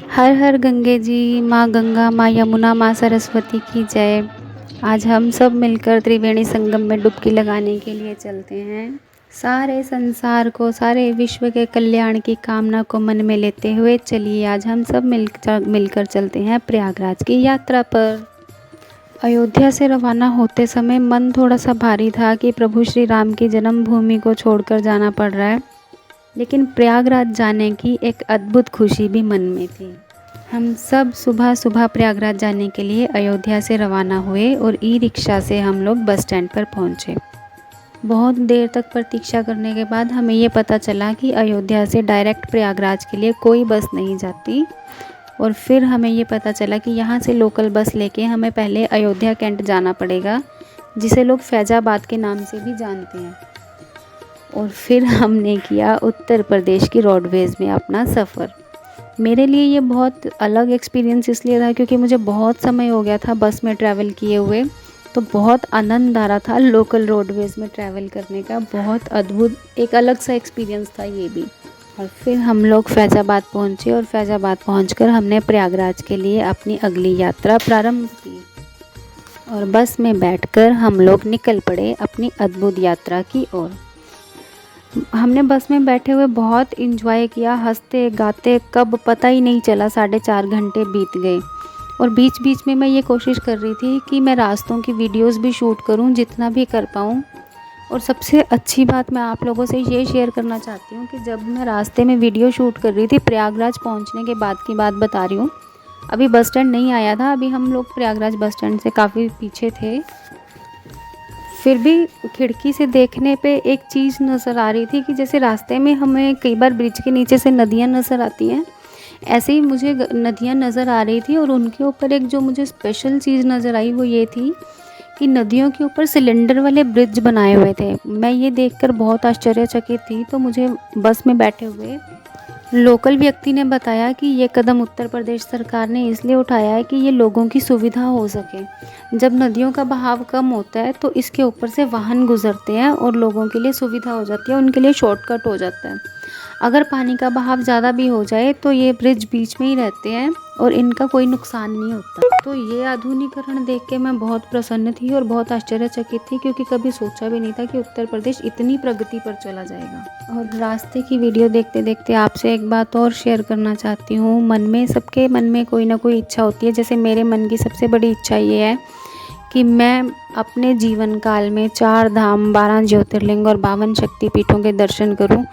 हर हर गंगे जी, माँ गंगा, माँ यमुना, माँ सरस्वती की जय। आज हम सब मिलकर त्रिवेणी संगम में डुबकी लगाने के लिए चलते हैं। सारे संसार को, सारे विश्व के कल्याण की कामना को मन में लेते हुए चलिए आज हम सब मिलकर चलते हैं प्रयागराज की यात्रा पर। अयोध्या से रवाना होते समय मन थोड़ा सा भारी था कि प्रभु श्री राम की जन्मभूमि को छोड़कर जाना पड़ रहा है, लेकिन प्रयागराज जाने की एक अद्भुत खुशी भी मन में थी। हम सब सुबह सुबह प्रयागराज जाने के लिए अयोध्या से रवाना हुए और ई रिक्शा से हम लोग बस स्टैंड पर पहुंचे। बहुत देर तक प्रतीक्षा करने के बाद हमें ये पता चला कि अयोध्या से डायरेक्ट प्रयागराज के लिए कोई बस नहीं जाती, और फिर हमें ये पता चला कि यहाँ से लोकल बस लेके हमें पहले अयोध्या कैंट जाना पड़ेगा, जिसे लोग फैज़ाबाद के नाम से भी जानते हैं। और फिर हमने किया उत्तर प्रदेश की रोडवेज़ में अपना सफ़र। मेरे लिए ये बहुत अलग एक्सपीरियंस इसलिए था क्योंकि मुझे बहुत समय हो गया था बस में ट्रैवल किए हुए, तो बहुत आनंद आ रहा था लोकल रोडवेज़ में ट्रैवल करने का। बहुत अद्भुत एक अलग सा एक्सपीरियंस था ये भी। और फिर हम लोग फैज़ाबाद पहुँचे और फैज़ाबाद पहुँचकर हमने प्रयागराज के लिए अपनी अगली यात्रा प्रारंभ की, और बस में बैठकर हम लोग निकल पड़े अपनी अद्भुत यात्रा की ओर। हमने बस में बैठे हुए बहुत इंजॉय किया, हंसते गाते कब पता ही नहीं चला 4.5 घंटे बीत गए। और बीच बीच में मैं ये कोशिश कर रही थी कि मैं रास्तों की वीडियोस भी शूट करूं जितना भी कर पाऊं। और सबसे अच्छी बात मैं आप लोगों से ये शेयर करना चाहती हूँ कि जब मैं रास्ते में वीडियो शूट कर रही थी, प्रयागराज पहुँचने के बाद की बात बता रही हूँ, अभी बस स्टैंड नहीं आया था, अभी हम लोग प्रयागराज बस स्टैंड से काफ़ी पीछे थे। फिर भी खिड़की से देखने पे एक चीज़ नज़र आ रही थी कि जैसे रास्ते में हमें कई बार ब्रिज के नीचे से नदियाँ नज़र आती हैं, ऐसे ही मुझे नदियाँ नज़र आ रही थी। और उनके ऊपर एक जो मुझे स्पेशल चीज़ नज़र आई वो ये थी कि नदियों के ऊपर सिलेंडर वाले ब्रिज बनाए हुए थे। मैं ये देखकर बहुत आश्चर्यचकित थी। तो मुझे बस में बैठे हुए लोकल व्यक्ति ने बताया कि ये कदम उत्तर प्रदेश सरकार ने इसलिए उठाया है कि ये लोगों की सुविधा हो सके। जब नदियों का बहाव कम होता है तो इसके ऊपर से वाहन गुजरते हैं और लोगों के लिए सुविधा हो जाती है, उनके लिए शॉर्टकट हो जाता है। अगर पानी का बहाव ज़्यादा भी हो जाए तो ये ब्रिज बीच में ही रहते हैं और इनका कोई नुकसान नहीं होता। तो ये आधुनिकीकरण देख के मैं बहुत प्रसन्न थी और बहुत आश्चर्यचकित थी, क्योंकि कभी सोचा भी नहीं था कि उत्तर प्रदेश इतनी प्रगति पर चला जाएगा। और रास्ते की वीडियो देखते देखते आपसे एक बात और शेयर करना चाहती हूँ। सबके मन में कोई ना कोई इच्छा होती है। जैसे मेरे मन की सबसे बड़ी इच्छा ये है कि मैं अपने जीवन काल में 4 धाम, 12 ज्योतिर्लिंग और 52 शक्तिपीठों के दर्शन करूं।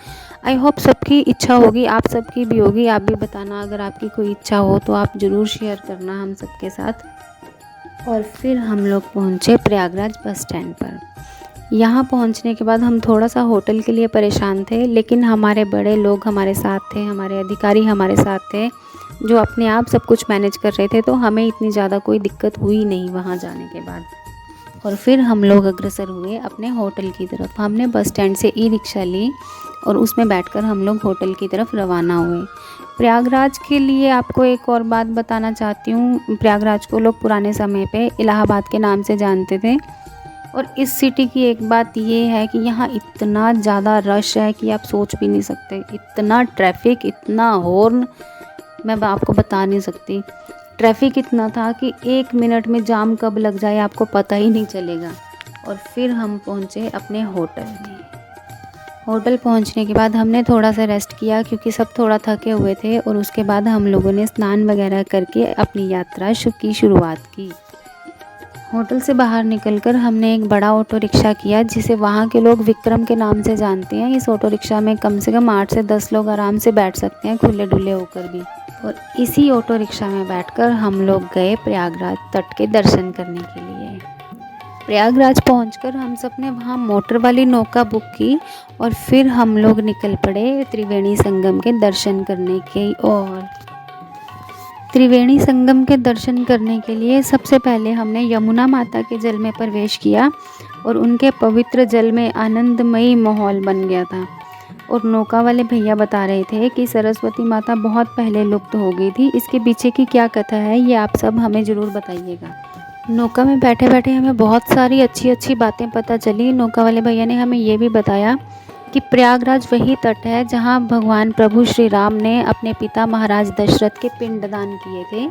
आई होप सबकी इच्छा होगी, आप सबकी भी होगी। आप भी बताना अगर आपकी कोई इच्छा हो तो आप ज़रूर शेयर करना हम सबके साथ। और फिर हम लोग पहुंचे प्रयागराज बस स्टैंड पर। यहाँ पहुंचने के बाद हम थोड़ा सा होटल के लिए परेशान थे, लेकिन हमारे बड़े लोग हमारे साथ थे, हमारे अधिकारी हमारे साथ थे, जो अपने आप सब कुछ मैनेज कर रहे थे। तो हमें इतनी ज़्यादा कोई दिक्कत हुई नहीं वहाँ जाने के बाद। और फिर हम लोग अग्रसर हुए अपने होटल की तरफ। हमने बस स्टैंड से ई रिक्शा ली और उसमें बैठकर हम लोग होटल की तरफ रवाना हुए। प्रयागराज के लिए आपको एक और बात बताना चाहती हूँ। प्रयागराज को लोग पुराने समय पे इलाहाबाद के नाम से जानते थे। और इस सिटी की एक बात ये है कि यहाँ इतना ज़्यादा रश है कि आप सोच भी नहीं सकते। इतना ट्रैफिक, इतना हॉर्न, मैं आपको बता नहीं सकती। ट्रैफिक इतना था कि 1 मिनट में जाम कब लग जाए आपको पता ही नहीं चलेगा। और फिर हम पहुँचे अपने होटल में। होटल पहुँचने के बाद हमने थोड़ा सा रेस्ट किया, क्योंकि सब थोड़ा थके हुए थे। और उसके बाद हम लोगों ने स्नान वगैरह करके अपनी यात्रा की शुरुआत की। होटल से बाहर निकलकर हमने एक बड़ा ऑटो रिक्शा किया, जिसे वहाँ के लोग विक्रम के नाम से जानते हैं। इस ऑटो रिक्शा में कम से कम 8 से 10 लोग आराम से बैठ सकते हैं, खुले डुले होकर भी। और इसी ऑटो रिक्शा में बैठकर हम लोग गए प्रयागराज तट के दर्शन करने के लिए। प्रयागराज पहुंचकर हम सब ने वहाँ मोटर वाली नौका बुक की और फिर हम लोग निकल पड़े त्रिवेणी संगम के दर्शन करने की ओर। त्रिवेणी संगम के दर्शन करने के लिए सबसे पहले हमने यमुना माता के जल में प्रवेश किया और उनके पवित्र जल में आनंदमयी माहौल बन गया था। और नौका वाले भैया बता रहे थे कि सरस्वती माता बहुत पहले लुप्त हो गई थी। इसके पीछे की क्या कथा है ये आप सब हमें ज़रूर बताइएगा। नौका में बैठे बैठे हमें बहुत सारी अच्छी अच्छी बातें पता चली। नौका वाले भैया ने हमें ये भी बताया कि प्रयागराज वही तट है जहाँ भगवान प्रभु श्री राम ने अपने पिता महाराज दशरथ के पिंडदान किए थे।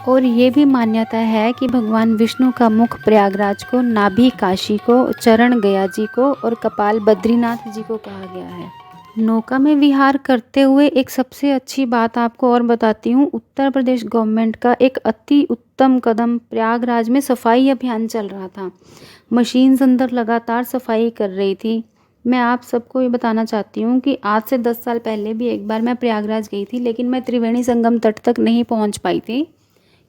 और ये भी मान्यता है कि भगवान विष्णु का मुख प्रयागराज को, नाभि काशी को, चरण गया जी को और कपाल बद्रीनाथ जी को कहा गया है। नौका में विहार करते हुए एक सबसे अच्छी बात आपको और बताती हूँ। उत्तर प्रदेश गवर्नमेंट का एक अति उत्तम कदम, प्रयागराज में सफाई अभियान चल रहा था। मशीन्स अंदर लगातार सफाई कर रही थी। मैं आप सबको ये बताना चाहती हूँ कि आज से 10 साल पहले भी एक बार मैं प्रयागराज गई थी, लेकिन मैं त्रिवेणी संगम तट तक नहीं पहुँच पाई थी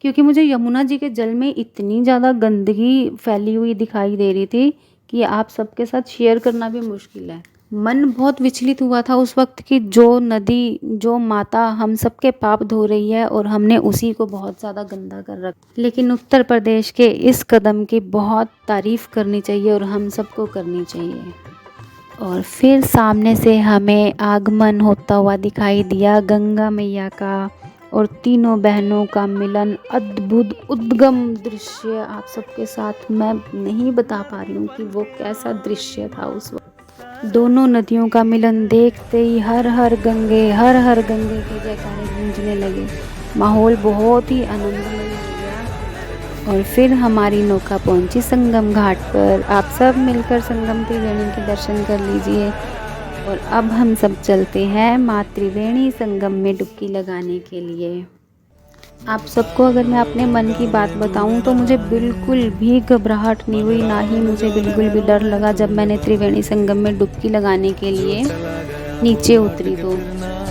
क्योंकि मुझे यमुना जी के जल में इतनी ज़्यादा गंदगी फैली हुई दिखाई दे रही थी कि आप सबके साथ शेयर करना भी मुश्किल है। मन बहुत विचलित हुआ था उस वक्त कि जो नदी, जो माता हम सबके पाप धो रही है और हमने उसी को बहुत ज़्यादा गंदा कर रखा। लेकिन उत्तर प्रदेश के इस कदम की बहुत तारीफ़ करनी चाहिए और हम सबको करनी चाहिए। और फिर सामने से हमें आगमन होता हुआ दिखाई दिया गंगा मैया का और तीनों बहनों का मिलन। अद्भुत उद्गम दृश्य आप सबके साथ मैं नहीं बता पा रही हूँ कि वो कैसा दृश्य था उस वक्त। दोनों नदियों का मिलन देखते ही हर हर गंगे के जयकारे गूंजने लगे। माहौल बहुत ही आनंदमय हो गया। और फिर हमारी नौका पहुंची संगम घाट पर। आप सब मिलकर संगम त्रिवेणी के दर्शन कर लीजिए। और अब हम सब चलते हैं माँ त्रिवेणी संगम में डुबकी लगाने के लिए। आप सबको अगर मैं अपने मन की बात बताऊं तो मुझे बिल्कुल भी घबराहट नहीं हुई, ना ही मुझे बिल्कुल भी डर लगा जब मैंने त्रिवेणी संगम में डुबकी लगाने के लिए नीचे उतरी। तो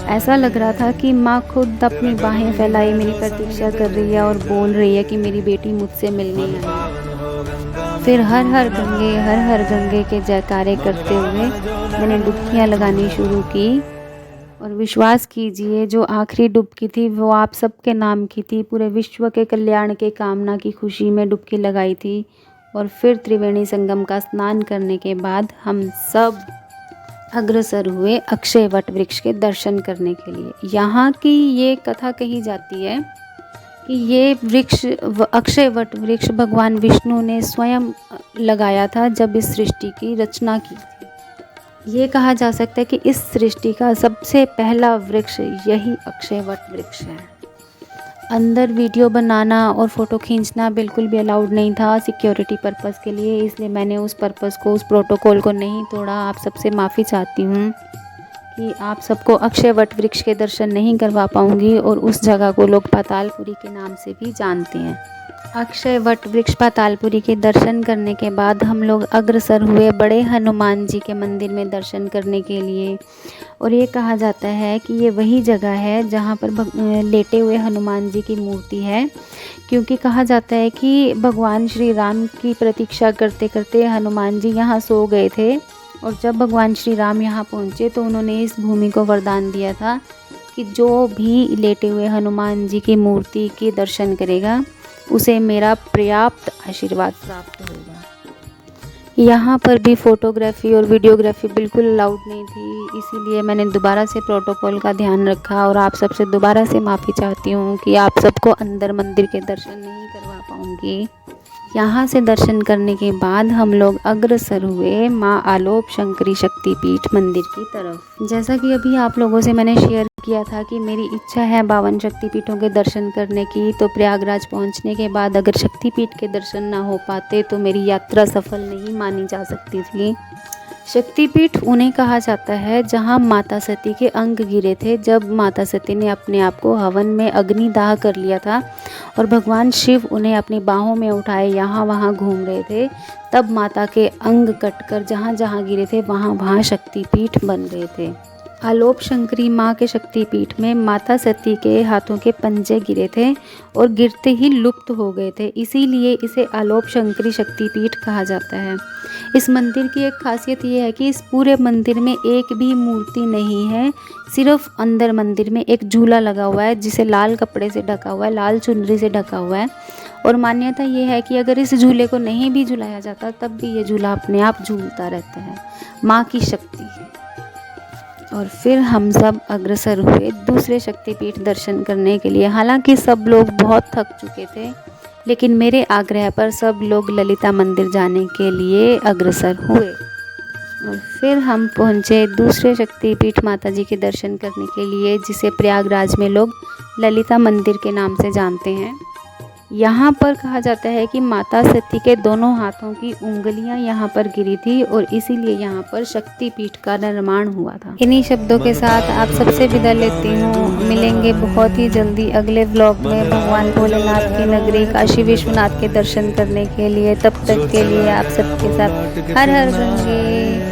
ऐसा लग रहा था कि माँ खुद अपनी बाहें फैलाई मेरी प्रतीक्षा कर रही है और बोल रही है कि मेरी बेटी मुझसे मिलने आई है। फिर हर हर गंगे के जयकारे करते हुए मैंने डुबकियाँ लगानी शुरू की। और विश्वास कीजिए, जो आखिरी डुबकी थी वो आप सबके नाम की थी। पूरे विश्व के कल्याण के कामना की खुशी में डुबकी लगाई थी। और फिर त्रिवेणी संगम का स्नान करने के बाद हम सब अग्रसर हुए अक्षय वट वृक्ष के दर्शन करने के लिए। यहाँ की ये कथा कही जाती है कि ये वृक्ष, अक्षय वट वृक्ष, भगवान विष्णु ने स्वयं लगाया था जब इस सृष्टि की रचना की थी। ये कहा जा सकता है कि इस सृष्टि का सबसे पहला वृक्ष यही अक्षय वट वृक्ष है। अंदर वीडियो बनाना और फ़ोटो खींचना बिल्कुल भी अलाउड नहीं था सिक्योरिटी पर्पज़ के लिए, इसलिए मैंने उस पर्पज़ को, उस प्रोटोकॉल को नहीं तोड़ा। आप सबसे माफ़ी चाहती हूँ कि आप सबको अक्षय वट वृक्ष के दर्शन नहीं करवा पाऊँगी। और उस जगह को लोग पातालपुरी के नाम से भी जानते हैं। अक्षय वट वृक्ष पातालपुरी के दर्शन करने के बाद हम लोग अग्रसर हुए बड़े हनुमान जी के मंदिर में दर्शन करने के लिए। और ये कहा जाता है कि ये वही जगह है जहाँ पर लेटे हुए हनुमान जी की मूर्ति है, क्योंकि कहा जाता है कि भगवान श्री राम की प्रतीक्षा करते करते हनुमान जी यहाँ सो गए थे। और जब भगवान श्री राम यहाँ पहुँचे तो उन्होंने इस भूमि को वरदान दिया था कि जो भी लेटे हुए हनुमान जी की मूर्ति के दर्शन करेगा उसे मेरा पर्याप्त आशीर्वाद प्राप्त होगा। यहाँ पर भी फ़ोटोग्राफी और वीडियोग्राफी बिल्कुल अलाउड नहीं थी, इसीलिए मैंने दोबारा से प्रोटोकॉल का ध्यान रखा। और आप सबसे दोबारा से माफ़ी चाहती हूँ कि आप सबको अंदर मंदिर के दर्शन नहीं करवा पाऊँगी। यहाँ से दर्शन करने के बाद हम लोग अग्रसर हुए माँ आलोप शंकरी शक्तिपीठ मंदिर की तरफ। जैसा कि अभी आप लोगों से मैंने शेयर किया था कि मेरी इच्छा है 52 शक्तिपीठों के दर्शन करने की, तो प्रयागराज पहुँचने के बाद अगर शक्तिपीठ के दर्शन ना हो पाते तो मेरी यात्रा सफल नहीं मानी जा सकती थी। शक्तिपीठ उन्हें कहा जाता है जहां माता सती के अंग गिरे थे, जब माता सती ने अपने आप को हवन में अग्निदाह कर लिया था और भगवान शिव उन्हें अपनी बाहों में उठाए यहाँ वहाँ घूम रहे थे। तब माता के अंग कटकर जहाँ जहाँ गिरे थे वहाँ वहाँ शक्तिपीठ बन गए थे। आलोप शंकरी माँ के शक्तिपीठ में माता सती के हाथों के पंजे गिरे थे और गिरते ही लुप्त हो गए थे, इसीलिए इसे आलोप शंकरी शक्तिपीठ कहा जाता है। इस मंदिर की एक खासियत ये है कि इस पूरे मंदिर में एक भी मूर्ति नहीं है, सिर्फ अंदर मंदिर में एक झूला लगा हुआ है जिसे लाल कपड़े से ढका हुआ है, लाल चुनरी से ढका हुआ है। और मान्यता ये है कि अगर इस झूले को नहीं भी झुलाया जाता तब भी ये झूला अपने आप झूलता रहता है। माँ की शक्ति है। और फिर हम सब अग्रसर हुए दूसरे शक्तिपीठ दर्शन करने के लिए। हालांकि सब लोग बहुत थक चुके थे, लेकिन मेरे आग्रह पर सब लोग ललिता मंदिर जाने के लिए अग्रसर हुए। और फिर हम पहुँचे दूसरे शक्तिपीठ माता जी के दर्शन करने के लिए, जिसे प्रयागराज में लोग ललिता मंदिर के नाम से जानते हैं। यहाँ पर कहा जाता है कि माता सती के दोनों हाथों की उंगलियाँ यहाँ पर गिरी थी और इसीलिए यहाँ पर शक्तिपीठ का निर्माण हुआ था। इन्हीं शब्दों के साथ आप सबसे विदा लेती हूँ। मिलेंगे बहुत ही जल्दी अगले व्लॉग में भगवान भोलेनाथ की नगरी काशी विश्वनाथ के दर्शन करने के लिए। तब तक के लिए आप सबके साथ हर हर गंगे।